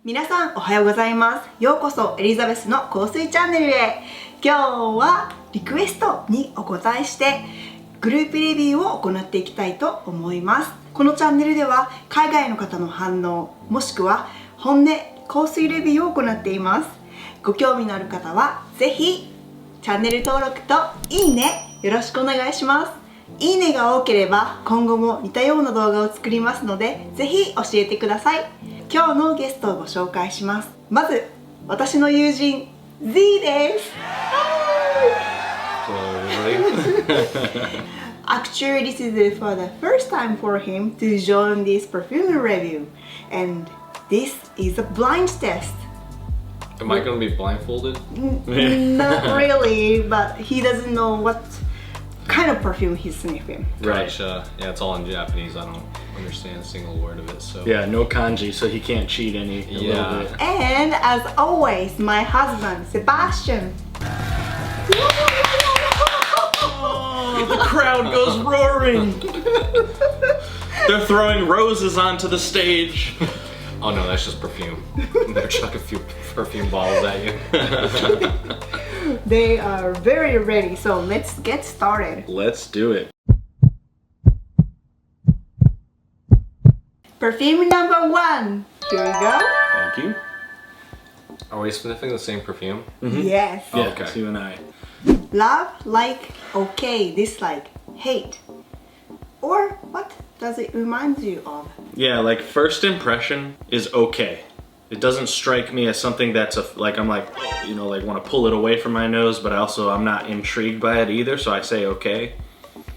皆さんおはようございます。ようこそエリザベスの香水チャンネルへ。今日はリクエストにお答えしてグループレビューを行っていきたいと思います。このチャンネルでは海外の方の反応もしくは本音香水レビューを行っています。ご興味のある方はぜひチャンネル登録といいねよろしくお願いします。いいねが多ければ今後も似たような動画を作りますのでぜひ教えてください。今日のゲストをご紹介します。まず私の友人 Z です。Actually, this is for the first time for him to join this perfume review, and this is a blind test. Am I going to be blindfolded? Not really, but he doesn't know what kind of perfume he's sniffing. Right. Yeah, it's all in Japanese. I don't understand a single word of it. So yeah, no kanji, so he can't cheat any. Yeah. Bit. And as always, my husband Sebastian. The crowd goes roaring. They're throwing roses onto the stage. Oh no, that's just perfume. They're chucking a few perfume bottles at you. They are very ready, so let's get started. Let's do it. Perfume number 1. Here we go. Thank you. Are we sniffing the same perfume? Mm-hmm. Yes. Yeah, okay. it's you and I. Love, like, okay, dislike, hate. Or what does it remind you of? Yeah, like first impression is okay. It doesn't strike me as something that's like I'm like, you know, like want to pull it away from my nose, but also I'm not intrigued by it either, so I say okay.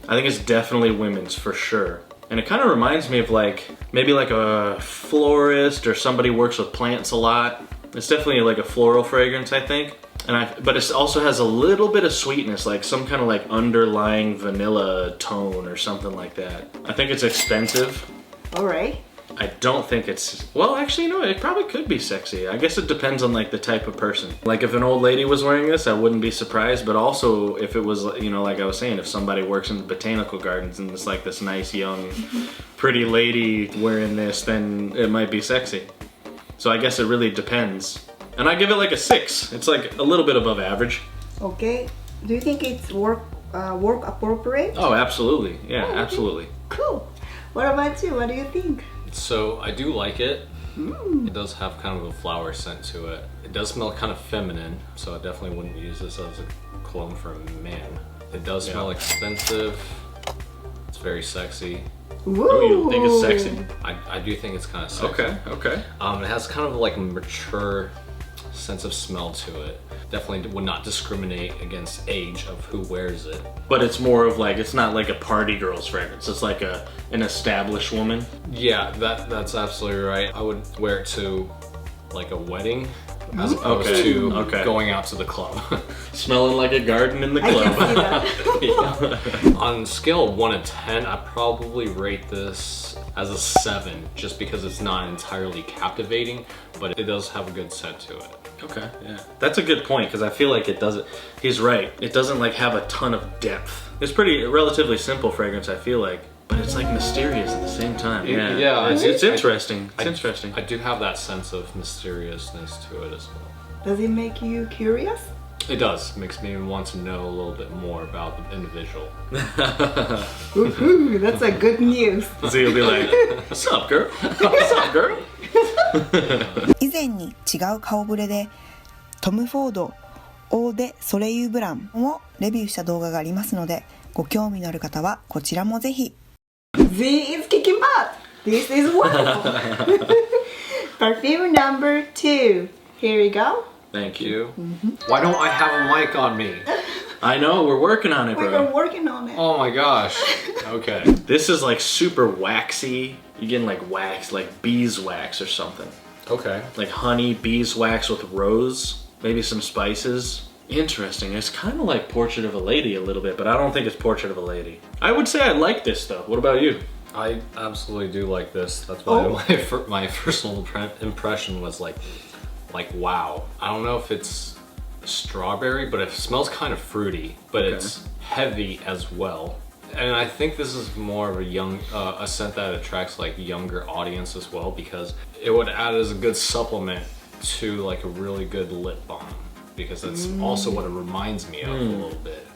I think it's definitely women's for sure. And it kind of reminds me of like maybe like a florist or somebody who works with plants a lot. It's definitely like a floral fragrance, I think. But it also has a little bit of sweetness, like some kind of like underlying vanilla tone or something like that. I think it's expensive. Alright. I don't think it's, well actually no, it probably could be sexy. I guess it depends on like the type of person. Like if an old lady was wearing this, I wouldn't be surprised, but also if it was, you know, like I was saying, if somebody works in the botanical gardens and it's like this nice young pretty lady wearing this, then it might be sexy. So I guess it really depends. And I give it like a 6. It's like a little bit above average. Okay. Do you think it's work appropriate? Oh, absolutely. Yeah, absolutely. Cool. What about you? What do you think? So I do like it. It does have kind of a flower scent to it. It does smell kind of feminine, so I definitely wouldn't use this as a cologne for a man. It does smell expensive. It's very sexy. Woo. Oh, you think it's sexy? I do think it's kind of sexy. Okay. It has kind of like a mature sense of smell to it. Definitely would not discriminate against age of who wears it. But it's more of like, it's not like a party girl's fragrance. It's like an established woman. Yeah, that's absolutely right. I would wear it to like a wedding as opposed to going out to the club. Smelling like a garden in the I club. can see that. Yeah. On a scale of 1 to 10, I'd probably rate this as a 7 just because it's not entirely captivating, but it does have a good scent to it. Okay, yeah. That's a good point because I feel like it doesn't, he's right. It doesn't like have a ton of depth. It's pretty relatively simple fragrance, I feel like, but it's like mysterious at the same time. Yeah, it's interesting. It's interesting. I do have that sense of mysteriousness to it as well. Does it make you curious? It does. Makes me want to know a little bit more about the individual. Woohoo, that's a good news. So you'll be like, what's up, girl? What's up, girl? 以前に違う顔ぶれでトム・フォード、オーデ・ソレイユブランをレビューした動画がありますのでご興味のある方はこちらもぜひ。Z is kicking butt! This is wonderful! Perfume number 2. Here we go. Thank you. Why don't I have a mic on me? I know, we're working on it, We've bro. been working on it. Oh my gosh. Okay. This is like super waxy. You're getting like wax, like beeswax or something. Okay. Like honey, beeswax with rose, maybe some spices. Interesting. It's kind of like Portrait of a Lady a little bit, but I don't think it's Portrait of a Lady. I would say I like this though. What about you? I absolutely do like this. That's why my first impression was like wow. I don't know if it's strawberry, but it smells kind of fruity, but it's heavy as well. And I think this is more of a scent that attracts like younger audience as well, because it would add as a good supplement to like a really good lip balm, because that's also what it reminds me of a little bit.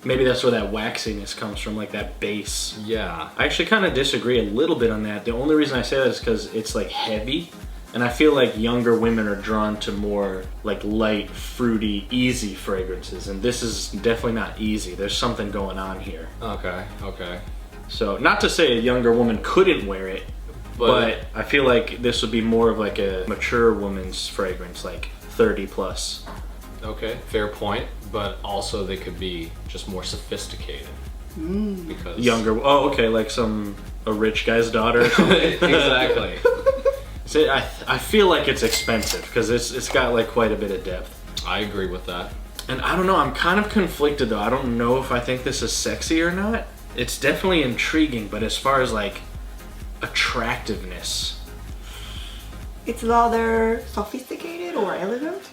Maybe that's where that waxiness comes from, like that base. Yeah. I actually kind of disagree a little bit on that. The only reason I say that is because it's like heavy, and I feel like younger women are drawn to more like light, fruity, easy fragrances, and this is definitely not easy. There's something going on here. Okay. So, not to say a younger woman couldn't wear it, but I feel like this would be more of like a mature woman's fragrance, like 30 plus. Okay, fair point. But also they could be just more sophisticated. Because Younger, oh okay, like a rich guy's daughter or something. Exactly. So I feel like it's expensive because it's got like quite a bit of depth. I agree with that. And I don't know, I'm kind of conflicted though. I don't know if I think this is sexy or not. It's definitely intriguing, but as far as like attractiveness, It's rather sophisticated or elegant?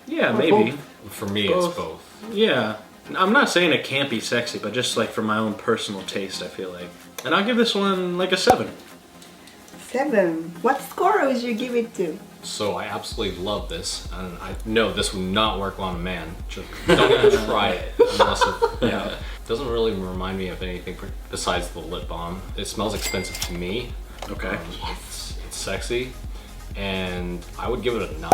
yeah, Or maybe. both? For me, Both. it's both. Yeah. I'm not saying it can't be sexy, but just like for my own personal taste, I feel like. And I'll give this one like a 7. 7. What score would you give it to? So I absolutely love this, and I know this would not work on a man. Just don't even try it unless it doesn't really remind me of anything besides the lip balm. It smells expensive to me. Okay. It's sexy, and I would give it a 9.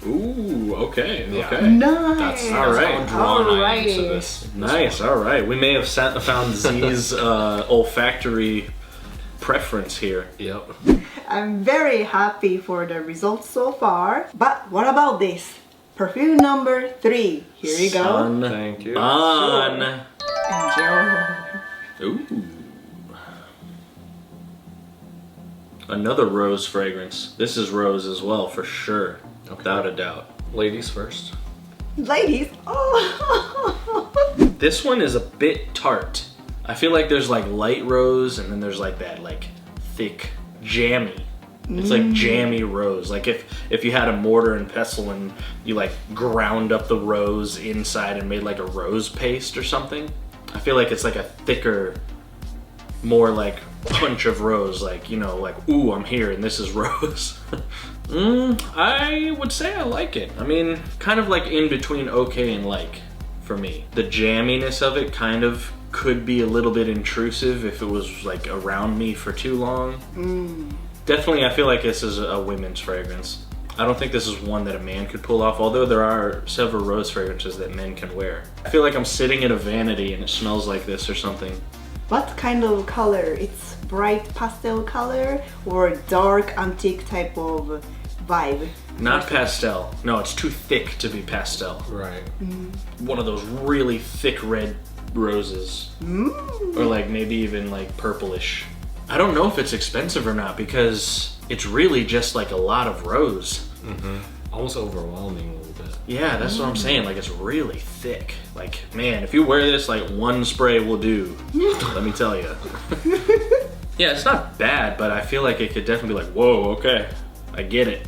Ooh, okay, Yeah. okay. Nice. That's All right. how drawn I am to Alrighty. this. Nice, all right. We may have found Z's olfactory preference here. Yep. I'm very happy for the results so far. But what about this? Perfume number 3. Here we go. Sun Thank you. Bon. Enjoy. Ooh. Another rose fragrance. This is rose as well, for sure. Without a doubt. Ladies first. Ladies. Oh. This one is a bit tart. I feel like there's like light rose and then there's like that like thick jammy. It's like jammy rose. Like if you had a mortar and pestle and you like ground up the rose inside and made like a rose paste or something. I feel like it's like a thicker, more like punch of rose, like, you know, like, ooh, I'm here and this is rose. I would say I like it. I mean, kind of like in between okay and like for me. The jamminess of it kind of could be a little bit intrusive if it was like around me for too long. Definitely, I feel like this is a women's fragrance. I don't think this is one that a man could pull off, although there are several rose fragrances that men can wear. I feel like I'm sitting in a vanity and it smells like this or something. What kind of color? It's bright pastel color or dark antique type of vibe? Not pastel. No, it's too thick to be pastel. Right. One of those really thick red roses. Or like maybe even like purplish. I don't know if it's expensive or not because it's really just like a lot of rose. Almost overwhelming a little bit. Yeah, that's what I'm saying. Like it's really thick. Like, man, if you wear this, like one spray will do. Let me tell you. Yeah, it's not bad, but I feel like it could definitely be like, whoa, okay, I get it.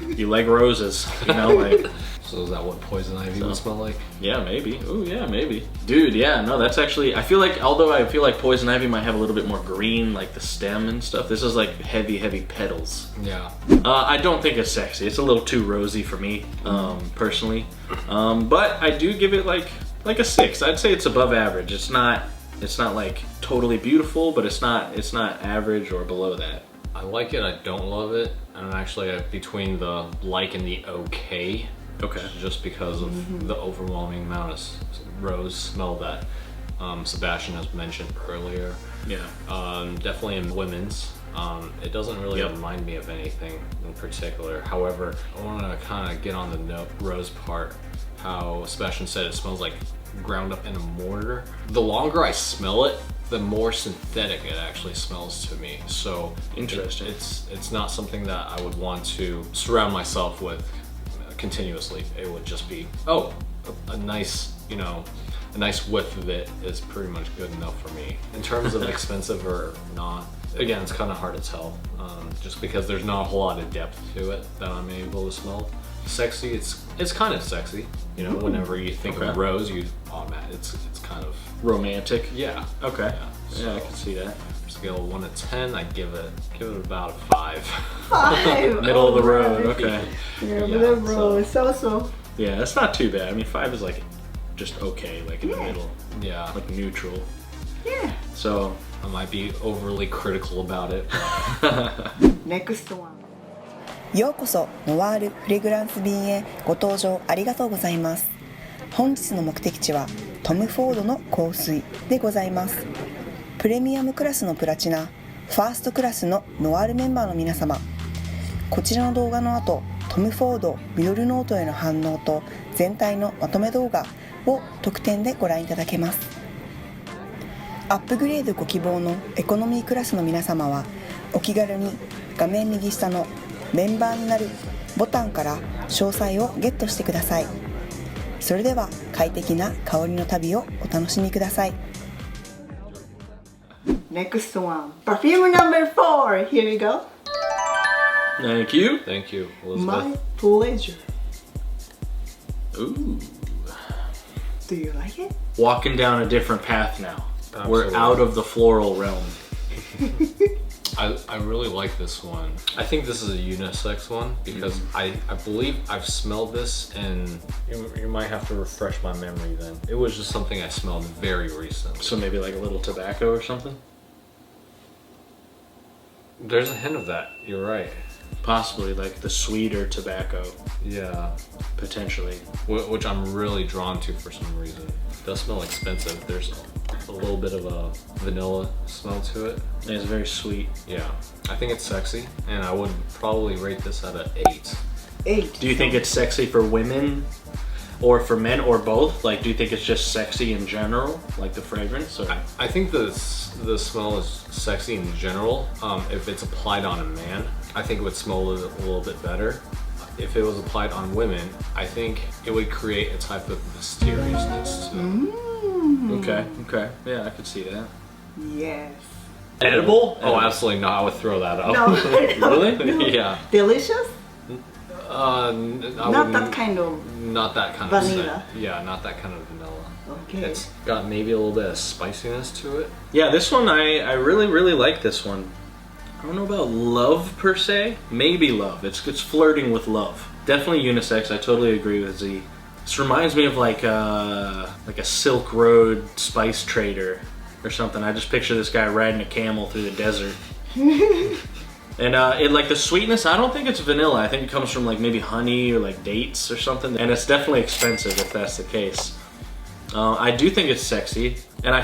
You like roses, you know, like. So is that what poison ivy would smell like? Yeah, maybe. Ooh, yeah, maybe. Dude, yeah, no, that's actually, I feel like, although I feel like poison ivy might have a little bit more green, like the stem and stuff, this is like heavy, heavy petals. Yeah. I don't think it's sexy. It's a little too rosy for me, personally. But I do give it like a 6. I'd say it's above average. It's not like totally beautiful, but it's not average or below that. I like it, I don't love it. I'm actually between the like and the okay. Okay. Just because of the overwhelming amount of rose smell that Sebastian has mentioned earlier. Yeah. Definitely in women's. It doesn't really remind me of anything in particular. However, I want to kind of get on the rose part. How Sebastian said it smells like ground up in a mortar. The longer I smell it, the more synthetic it actually smells to me. So Interesting. It's not something that I would want to surround myself with continuously. It would just be, oh, a nice, you know, a nice whiff of it is pretty much good enough for me. In terms of expensive or not, again, it's kind of hard to tell, just because there's not a whole lot of depth to it that I'm able to smell. Sexy, it's kind of sexy, you know. Whenever you think of rose, you it's kind of Romantic. yeah. Okay. Yeah. Yeah, I can see that. Scale of 1 to 10, I'd give it about a 5. 5. Middle of the road. Okay. Yeah, middle of the road. So. Yeah, that's not too bad. I mean, 5 is like just okay, like in the middle, Yeah, like neutral. Yeah. So I might be overly critical about it. Next one. ようこそノワールフレグランス便へご搭乗ありがとうございます。本日の目的地はトム・フォードの香水でございます。プレミアムクラスのプラチナ、ファーストクラスのノワールメンバーの皆様、こちらの動画の後、トム・フォードミドルノートへの反応と全体のまとめ動画を特典でご覧いただけます。アップグレードご希望のエコノミークラスの皆様はお気軽に画面右下のメンバーになるボタンから詳細をゲットしてください。それでは快適な香りの旅をお楽しみください。 Next one. Perfume number 4. Here we go. thank you. Thank you, My Elizabeth. pleasure. Ooh, Do you like it? walking down a different path now. We're Absolutely. out of the floral realm. I really like this one. I think this is a unisex one because I believe I've smelled this, and you might have to refresh my memory then. It was just something I smelled very recently. So maybe like a little tobacco or something. There's a hint of that. You're right. Possibly like the sweeter tobacco, Yeah. potentially. Which I'm really drawn to for some reason. It does smell expensive. There's a little bit of a vanilla smell to it. And it's very sweet. Yeah. I think it's sexy, and I would probably rate this at an 8. 8. Do you think it's sexy for women or for men or both? Like, do you think it's just sexy in general, like the fragrance? Or? I think the smell is sexy in general. If it's applied on a man, I think it would smell a little bit better. If it was applied on women, I think it would create a type of mysteriousness to it. Okay. Yeah, I could see that. Yes. Edible? Oh, absolutely not. I would throw that out. No. Really? Yeah. Delicious? Not that kind of Not that kind of vanilla. scent. Yeah, not that kind of vanilla. Okay. It's got maybe a little bit of spiciness to it. Yeah, this one, I really like this one. I don't know about love per se. Maybe love. It's flirting with love. Definitely unisex. I totally agree with Z. This reminds me of like a Silk Road spice trader or something. I just picture this guy riding a camel through the desert. And it like the sweetness, I don't think it's vanilla. I think it comes from like maybe honey or like dates or something. And it's definitely expensive if that's the case. I do think it's sexy, and I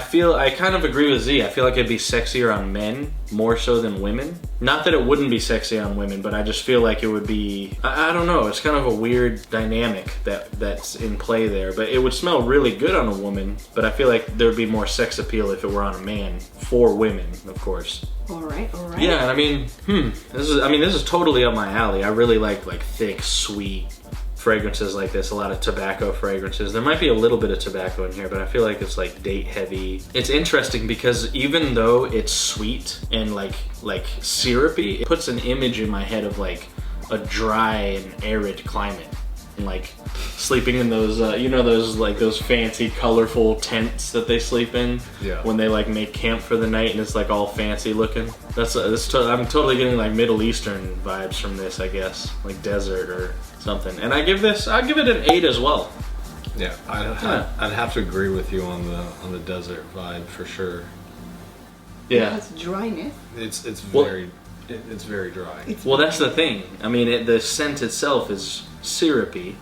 kind of agree with Z. I feel like it'd be sexier on men more so than women. Not that it wouldn't be sexy on women, but I just feel like it would be, I don't know, it's kind of a weird dynamic that's in play there. But it would smell really good on a woman, but I feel like there would be more sex appeal if it were on a man, for women, of course. Alright. Yeah, and I mean, this is totally up my alley. I really like thick, sweet fragrances like this, a lot of tobacco fragrances. There might be a little bit of tobacco in here, but I feel like it's like date heavy. It's interesting because even though it's sweet and like syrupy, it puts an image in my head of like a dry and arid climate. And like sleeping in those, those fancy colorful tents that they sleep in. Yeah. When they like make camp for the night and it's like all fancy looking. I'm totally getting like Middle Eastern vibes from this, I guess, like desert or something. And I'll give it an 8 as well. Yeah, I'd have to agree with you on the desert vibe for sure. Yeah. It's dryness. It's very dry. Well, that's the thing. I mean, the scent itself is syrupy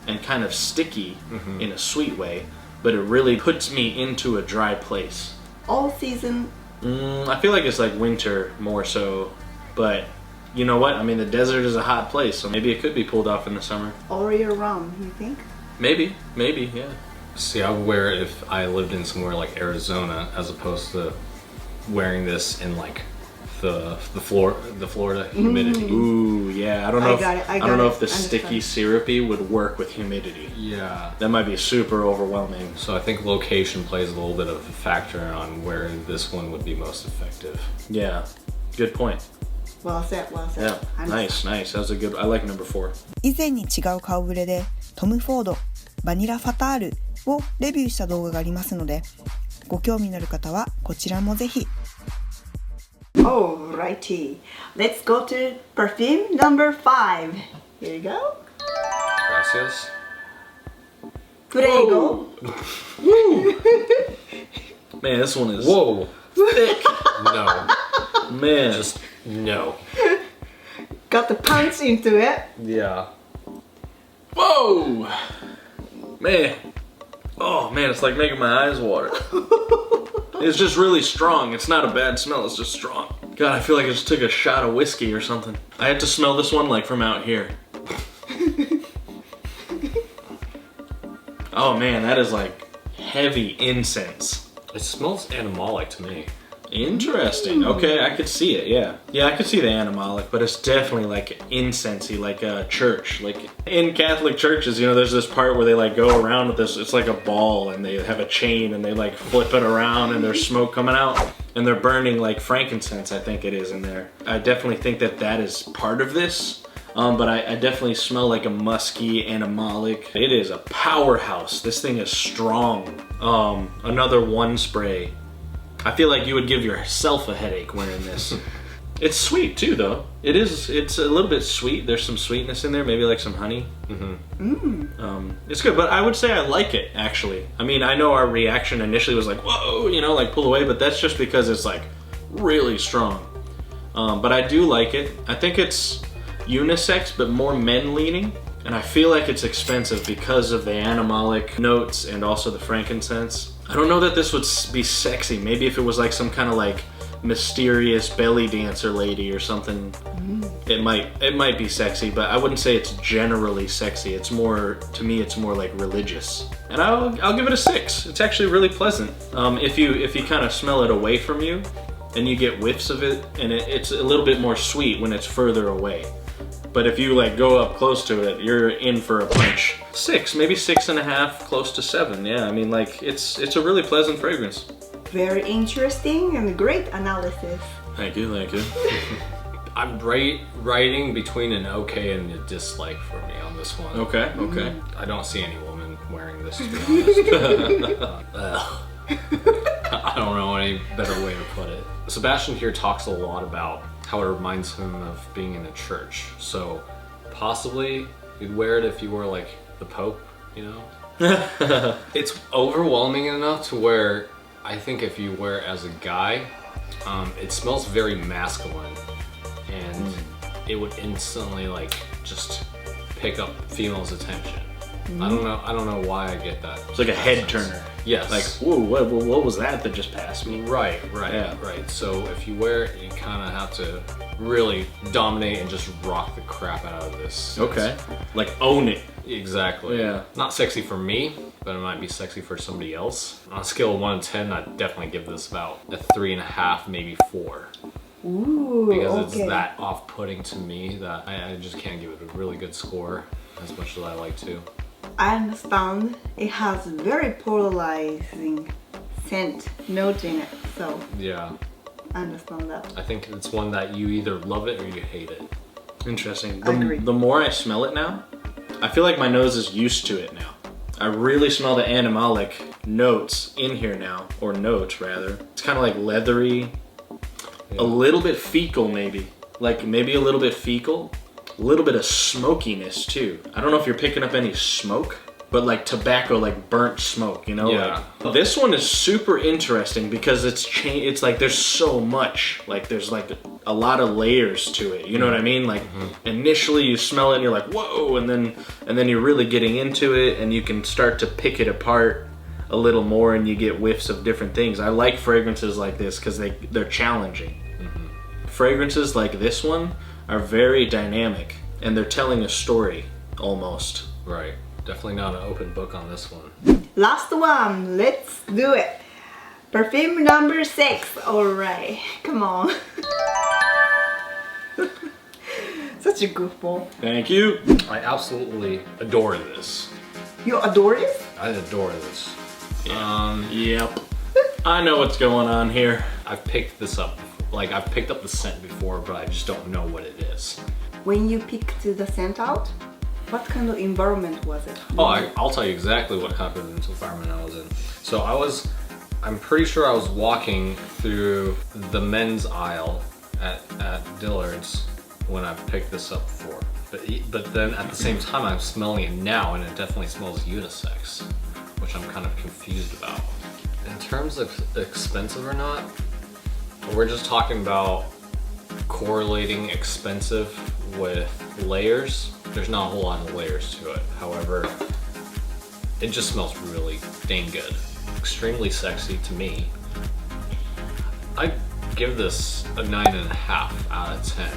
and kind of sticky in a sweet way, but it really puts me into a dry place. All season. I feel like it's like winter more so, but you know what? I mean, the desert is a hot place, so maybe it could be pulled off in the summer. All year round, you think? Maybe, yeah. See, I would wear it if I lived in somewhere like Arizona, as opposed to wearing this in like the Florida humidity. Ooh, yeah. I don't know. I don't know if the Understand. sticky syrupy would work with humidity. Yeah. That might be super overwhelming. So I think location plays a little bit of a factor on where this one would be most effective. Yeah, good point. Well said. Yeah, nice. That was a good. I like number 4. 以前に違う顔ぶれでトム・フォードバニラファタールをレビューした動画がありますので、ご興味のある方はこちらもぜひ。 Alrighty, let's go to perfume number 5. Here you go. Gracias. Prego. Man, this one is Whoa. thick. No. Man. Just no. Got the punch into it. Yeah. Whoa! Man. Oh man, it's like making my eyes water. It's just really strong. It's not a bad smell, it's just strong. God, I feel like I just took a shot of whiskey or something. I had to smell this one like from out here. Oh man, that is like heavy incense. It smells animalic to me. Interesting. Okay, I could see it, yeah. Yeah, I could see the animalic, but it's definitely like incensey, like a church. Like in Catholic churches, you know, there's this part where they like go around with this, it's like a ball and they have a chain and they like flip it around and there's smoke coming out and they're burning like frankincense, I think it is in there. I definitely think that that is part of this. But I definitely smell like a musky animalic. It is a powerhouse. This thing is strong. Another one spray. I feel like you would give yourself a headache wearing this. It's sweet too though. It's a little bit sweet. There's some sweetness in there, maybe like some honey. It's good, but I would say I like it actually. I mean, I know our reaction initially was like, whoa, you know, like pull away, but that's just because it's like really strong. But I do like it. I think it's unisex, but more men leaning. And I feel like it's expensive because of the animalic notes and also the frankincense. I don't know that this would be sexy. Maybe if it was like some kind of like mysterious belly dancer lady or something, it might be sexy, but I wouldn't say it's generally sexy. It's more, to me, it's more like religious. And I'll give it a 6. It's actually really pleasant. If you kind of smell it away from you and you get whiffs of it, and it's a little bit more sweet when it's further away. But if you like go up close to it, you're in for a punch. 6, maybe 6.5, close to 7. Yeah, I mean, like it's a really pleasant fragrance. Very interesting and great analysis. Thank you, thank you. I'm writing between an okay and a dislike for me on this one. Okay, okay. I don't see any woman wearing this, to be honest. I don't know any better way to put it. Sebastian here talks a lot about how it reminds him of being in a church. So possibly you'd wear it if you were like the Pope, you know? It's overwhelming enough to where I think if you wear it as a guy, it smells very masculine and it would instantly like just pick up females' attention. I don't know why I get that. It's like a head turner. Yes. Like, whoa, what was that just passed me? Right. Yeah. Right. So if you wear it, you kind of have to really dominate and just rock the crap out of this. Okay. Like own it. Exactly. Yeah. Not sexy for me, but it might be sexy for somebody else. On a scale of 1 to 10, I'd definitely give this about a 3.5, maybe 4. Ooh, Because okay. it's that off-putting to me that I just can't give it a really good score as much as I like to. I understand it has very polarizing scent note in it, so Yeah. I understand that. I think it's one that you either love it or you hate it. Interesting. I agree. The more I smell it now, I feel like my nose is used to it now. I really smell the animalic notes in here now, or notes rather. It's kind of like leathery, a little bit fecal maybe. Like maybe a little bit fecal. A little bit of smokiness too. I don't know if you're picking up any smoke, but like tobacco, like burnt smoke, you know? Yeah. Like, this one is super interesting because it's like there's so much. Like there's like a lot of layers to it. You know what I mean? Like initially you smell it and you're like, whoa, and then you're really getting into it and you can start to pick it apart a little more and you get whiffs of different things. I like fragrances like this because they're challenging. Fragrances like this one are very dynamic and they're telling a story almost. Right. Definitely not an open book on this one. Last one, let's do it. Perfume number 6. Alright, come on. Such a goofball. Thank you. I absolutely adore this. You adore it? I adore this. Yep. I know what's going on here. I've picked this up. Like I've picked up the scent before, but I just don't know what it is. When you picked the scent out, what kind of environment was it? Oh, I'll tell you exactly what kind of environment I was in. So I was I'm pretty sure I was walking through the men's aisle at Dillard's when I picked this up before. But then at the same time I'm smelling it now and it definitely smells unisex, which I'm kind of confused about. In terms of expensive or not, we're just talking about correlating expensive with layers. There's not a whole lot of layers to it. However, it just smells really dang good. Extremely sexy to me. I give this a 9.5 out of 10.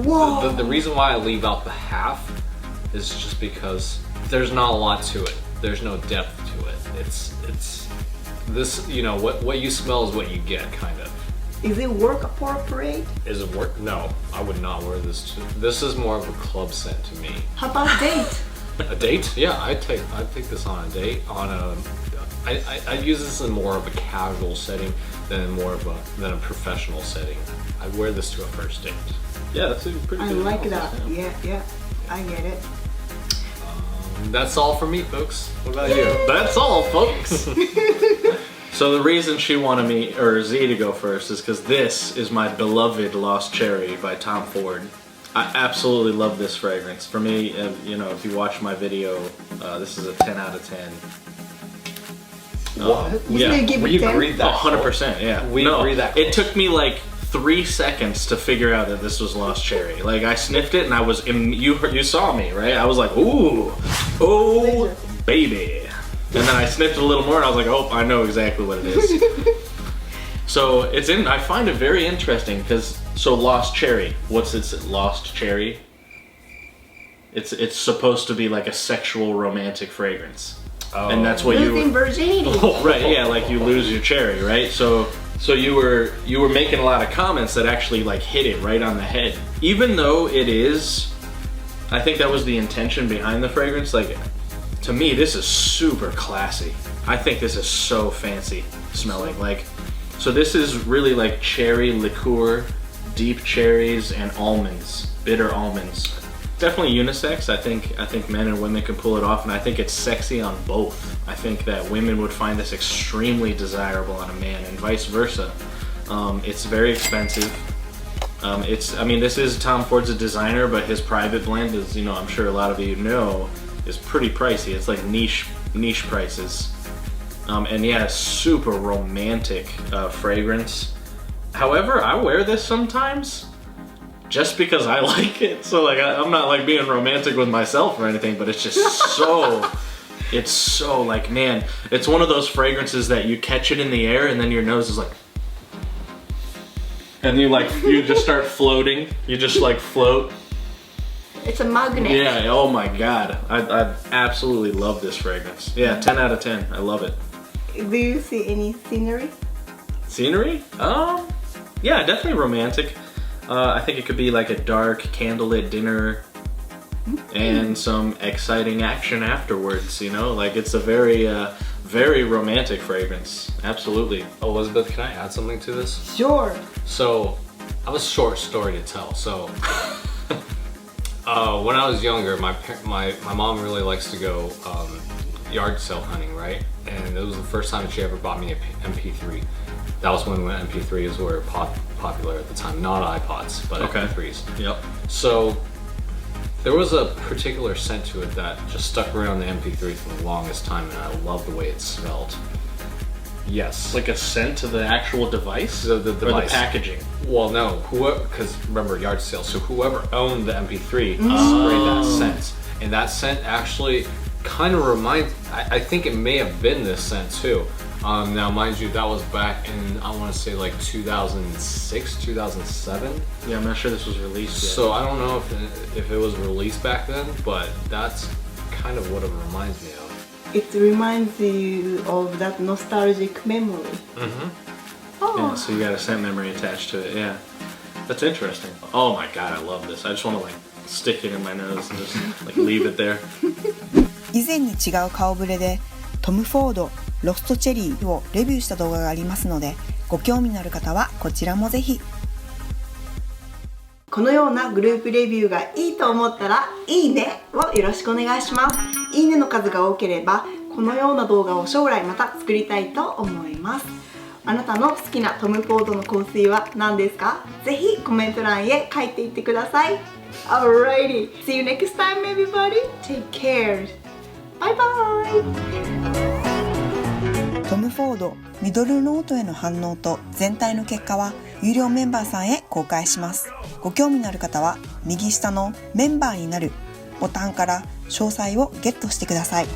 Whoa. The reason why I leave out the half is just because there's not a lot to it. There's no depth to it. It's this, you know, what you smell is what you get, kind of. Is it work appropriate? Is it work? No, I would not wear this. This is more of a club scent to me. How about date? A date? Yeah, I'd take this on a date. I'd use this in more of a casual setting than a professional setting. I'd wear this to a first date. Yeah, that's a pretty I good. like that. Yeah, I get it. That's all for me, folks. What about you? That's all, folks. So the reason she wanted me, or Z, to go first is because this is my beloved Lost Cherry by Tom Ford. I absolutely love this fragrance. For me, you know, if you watch my video, this is a 10 out of 10. What? You give it 10? Agreed that 100%, yeah. We agree that it took me like 3 seconds to figure out that this was Lost Cherry. Like, I sniffed it and I was, you saw me, right? I was like, ooh, oh, baby. And then I sniffed it a little more and I was like, oh, I know exactly what it is. So I find it very interesting because, so Lost Cherry, what's its Lost Cherry? It's supposed to be like a sexual romantic fragrance. Oh. And that's what Losing virginity. Right, yeah, like you lose your cherry, right? So you were making a lot of comments that actually like hit it right on the head. Even though it is, I think that was the intention behind the fragrance, like, to me, this is super classy. I think this is so fancy smelling. Like, so this is really like cherry liqueur, deep cherries and almonds, bitter almonds. Definitely unisex. I think men and women can pull it off, and I think it's sexy on both. I think that women would find this extremely desirable on a man, and vice versa. It's very expensive. I mean, this is Tom Ford's a designer, but his private blend is, you know, I'm sure a lot of you know, is pretty pricey. It's like niche prices. And yeah, super romantic fragrance. However, I wear this sometimes just because I like it. So like, I'm not like being romantic with myself or anything, but it's just so, it's so like, man, it's one of those fragrances that you catch it in the air and then your nose is like, and you just start floating. You just like float. It's a magnet. Yeah, oh my god. I absolutely love this fragrance. Yeah, 10 out of 10. I love it. Do you see any scenery? Scenery? Yeah, definitely romantic. I think it could be like a dark candlelit dinner and some exciting action afterwards, you know? Like, it's a very, very romantic fragrance. Absolutely. Elizabeth, can I add something to this? Sure. So, I have a short story to tell. So, when I was younger, my mom really likes to go yard sale hunting, right? And it was the first time that she ever bought me an MP3. That was when MP3s were popular at the time, not iPods, but okay. MP3s. Yep. So there was a particular scent to it that just stuck around the MP3 for the longest time, and I loved the way it smelled. Yes. Like a scent to the actual device? The device. Or the packaging? Well, no. Because remember, yard sale. So whoever owned the MP3 sprayed that scent, and that scent actually kind of reminds. I think it may have been this scent too. Now, mind you, that was back in, I want to say like 2006, 2007. Yeah, I'm not sure this was released yet. So I don't know if it was released back then, but that's kind of what it reminds me of. It reminds you of that nostalgic memory. Mm-hmm. Oh. Yeah, so you got a scent memory attached to it, yeah. That's interesting. Oh my god, I love this. I just want to like stick it in my nose and just like leave it there. 以前に違う顔ぶれでトム・フォードロストチェリーをレビューした動画がありますので、ご興味のある方はこちらもぜひ。このようなグループレビューがいいと思ったらいいねをよろしくお願いします。いいねの数が多ければこのような動画を将来また作りたいと思います。あなたの好きなトム・フォードの香水は何ですか？ぜひコメント欄へ書いていってください。Alrighty, see you next time everybody. Take care. Bye bye. トム・フォードミドルノートへの反応と全体の結果は有料メンバーさんへ公開します。ご興味のある方は右下のメンバーになるボタンから詳細をゲットしてください。